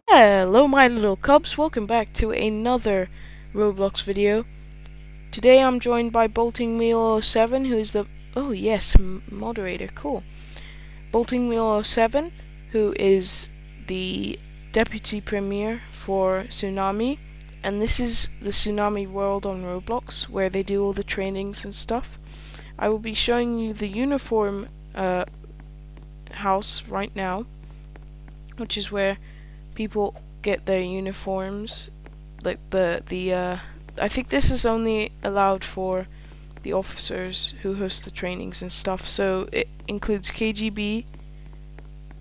Hello my little cubs, welcome back to another Roblox video. Today I'm joined by Bolting Wheel 07, who is the moderator, cool. Bolting Wheel 07, who is the deputy premier for Tsunami, and this is the Tsunami world on Roblox where they do all the trainings and stuff. I will be showing you the uniform house right now, which is where people get their uniforms. Like I think this is only allowed for the officers who host the trainings and stuff, so it includes KGB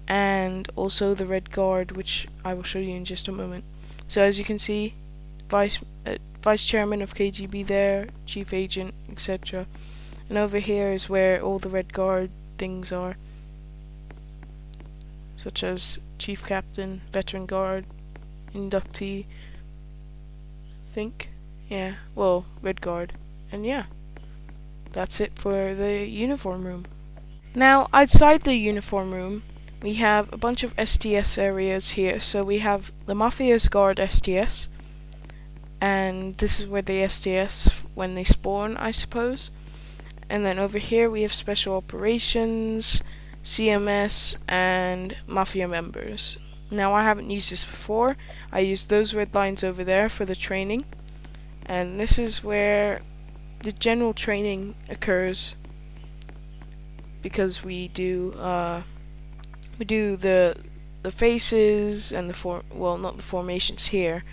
and also the Red Guard, which I will show you in just a moment. So as you can see, vice chairman of KGB there, chief agent, etc. And over here is where all the Red Guard things are, such as chief captain, veteran guard, inductee, Red Guard. And yeah, that's it for the uniform room. Now, outside the uniform room, we have a bunch of STS areas here. So we have the Mafia's Guard STS, and this is where they STS when they spawn, I suppose. And then over here we have Special Operations, CMS, and Mafia members. Now, I haven't used this before. I used those red lines over there for the training, and this is where the general training occurs, because we do the faces and not the formations here,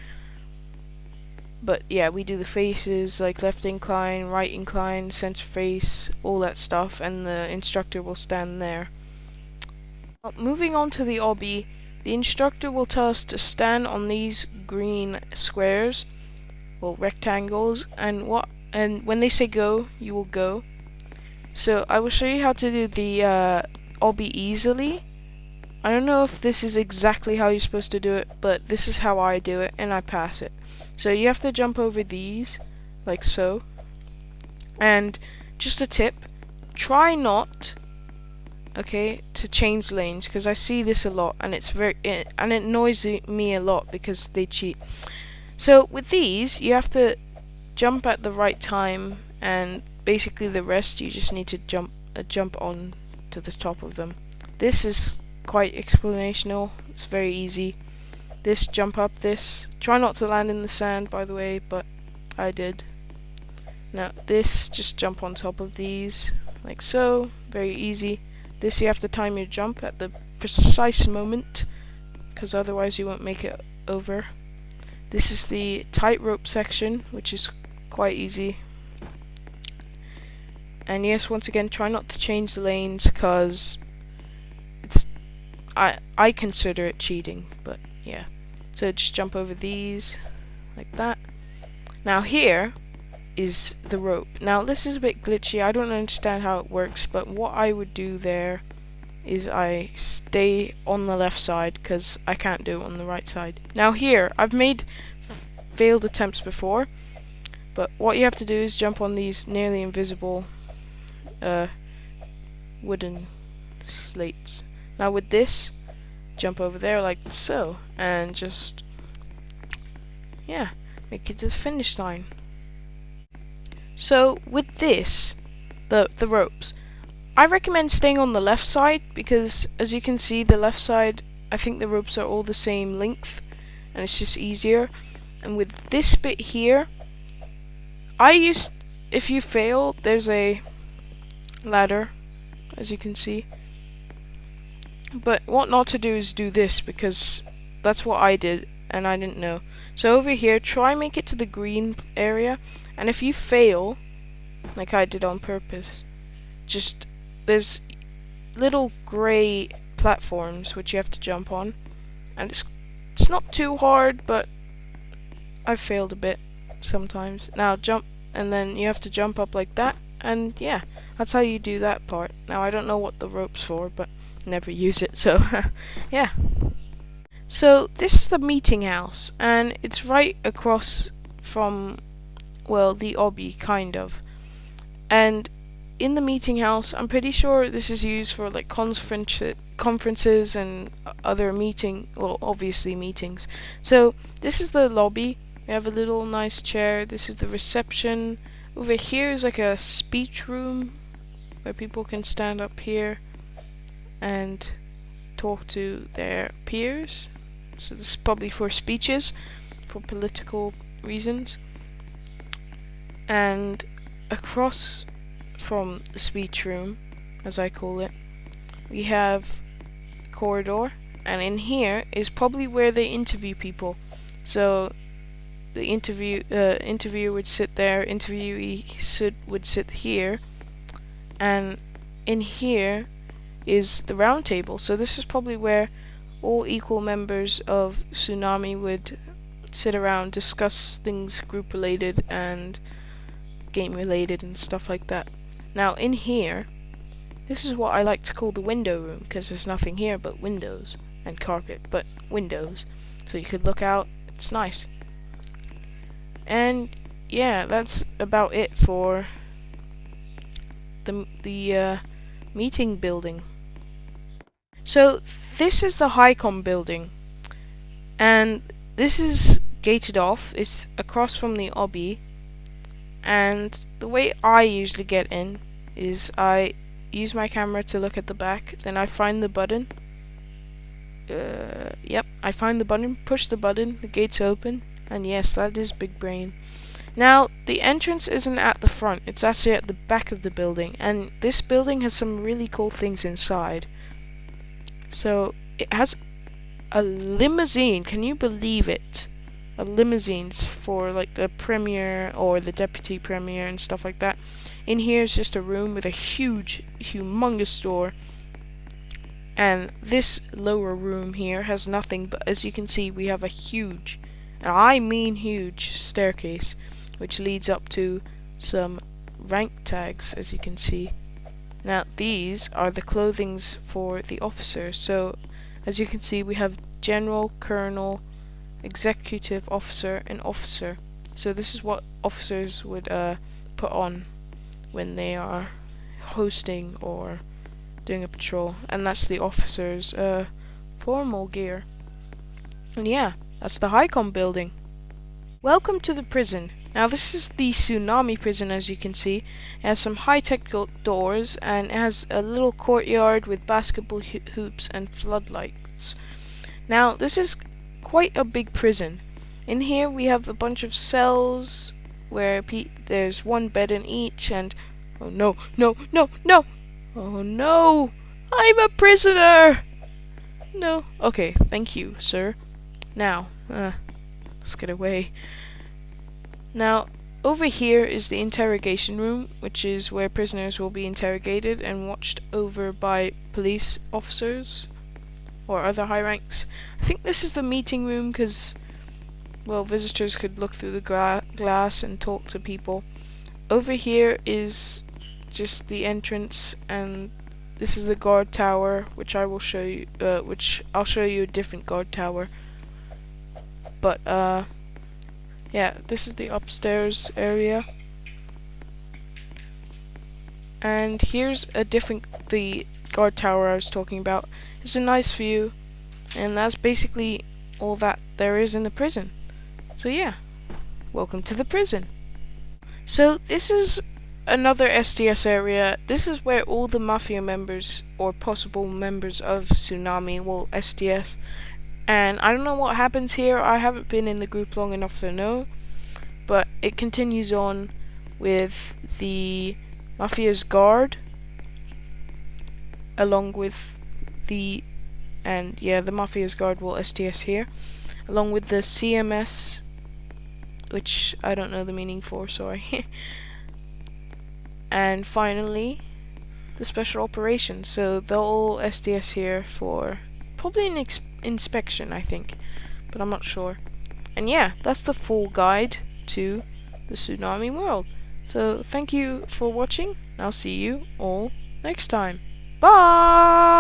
but yeah, we do the faces, like left incline, right incline, center face, all that stuff, and the instructor will stand there. Moving on to the obby, the instructor will tell us to stand on these green squares, rectangles, and when they say go, you will go. So I will show you how to do the obby easily. I don't know if this is exactly how you're supposed to do it, but this is how I do it, and I pass it. So you have to jump over these, like so. And just a tip, try not to change lanes, because I see this a lot, and it annoys me a lot because they cheat. So with these, you have to jump at the right time, and basically the rest you just need to jump on to the top of them. This is quite explanational. It's very easy. This, jump up this. Try not to land in the sand, by the way, but I did. Now this, just jump on top of these, like so. Very easy. This, you have to time your jump at the precise moment, because otherwise you won't make it over. This is the tightrope section, which is quite easy. And yes, once again, try not to change the lanes, because I consider it cheating, but yeah. So just jump over these, like that. Now here is the rope. Now this is a bit glitchy, I don't understand how it works, but what I would do there is I stay on the left side, because I can't do it on the right side. Now here, I've made failed attempts before, but what you have to do is jump on these nearly invisible wooden slates. Now with this, jump over there like so, and just make it to the finish line. So with this, the ropes, I recommend staying on the left side, because as you can see, the left side, I think the ropes are all the same length, and it's just easier. And with this bit here, if you fail, there's a ladder, as you can see. But what not to do is do this, because that's what I did, and I didn't know. So over here, try make it to the green area, and if you fail, like I did on purpose, there's little grey platforms which you have to jump on, and it's not too hard, but I failed a bit sometimes. Now jump, and then you have to jump up like that, and yeah, that's how you do that part. Now I don't know what the rope's for, but never use it, so yeah. So this is the meeting house, and it's right across from, the obby, kind of. And in the meeting house. I'm pretty sure this is used for like conferences and other well, obviously meetings. So this is the lobby. We have a little nice chair. This is the reception. Over here is like a speech room where people can stand up here and talk to their peers. So this is probably for speeches, for political reasons. And across from the speech room, as I call it, we have a corridor, and in here is probably where they interview people. So the interviewer would sit there, interviewee would sit here, and in here is the round table. So this is probably where all equal members of Tsunami would sit around, discuss things group related and game related and stuff like that. Now in here, this is what I like to call the window room, because there's nothing here but windows and carpet, but windows. So you could look out, it's nice. And yeah, that's about it for the meeting building. So this is the Highcom building, and this is gated off. It's across from the obby, and the way I usually get in is I use my camera to look at the back, then I find the button. Yep, I find the button, push the button, the gates open, and yes, that is big brain. Now, the entrance isn't at the front, it's actually at the back of the building, and this building has some really cool things inside. So, it has a limousine, can you believe it? A limousine for like the premier or the deputy premier and stuff like that. In here is just a room with a huge, humongous door. And this lower room here has nothing, but as you can see, we have a huge, and I mean huge, staircase, which leads up to some rank tags, as you can see. Now, these are the clothings for the officers. So, as you can see, we have General, Colonel, Executive Officer, and Officer. So this is what officers would put on when they are hosting or doing a patrol, and that's the officers' formal gear. And yeah, that's the Highcom building. Welcome to the prison. Now this is the Tsunami Prison, as you can see. It has some high-tech doors, and it has a little courtyard with basketball hoops and floodlights. Now this is quite a big prison. In here we have a bunch of cells where there's one bed in each, and oh no, no, no, no! Oh no! I'm a prisoner! No. Okay, thank you, sir. Now, let's get away. Now, over here is the Interrogation Room, which is where prisoners will be interrogated and watched over by police officers or other high ranks. I think this is the meeting room because, well, visitors could look through the glass and talk to people. Over here is just the entrance, and this is the guard tower, which I will show you, which I'll show you a different guard tower. But, yeah, this is the upstairs area. And here's the guard tower I was talking about. It's a nice view, and that's basically all that there is in the prison. So yeah, welcome to the prison. So this is another SDS area. This is where all the Mafia members or possible members of Tsunami will SDS. And I don't know what happens here. I haven't been in the group long enough to know. But it continues on with the Mafia's guard, along with the Mafia's guard will SDS here, along with the CMS, which I don't know the meaning for, sorry. And finally, the special operations. So they'll all SDS here for probably an inspection, I think, but I'm not sure. And yeah, that's the full guide to the Tsunami world. So thank you for watching, and I'll see you all next time. Bye!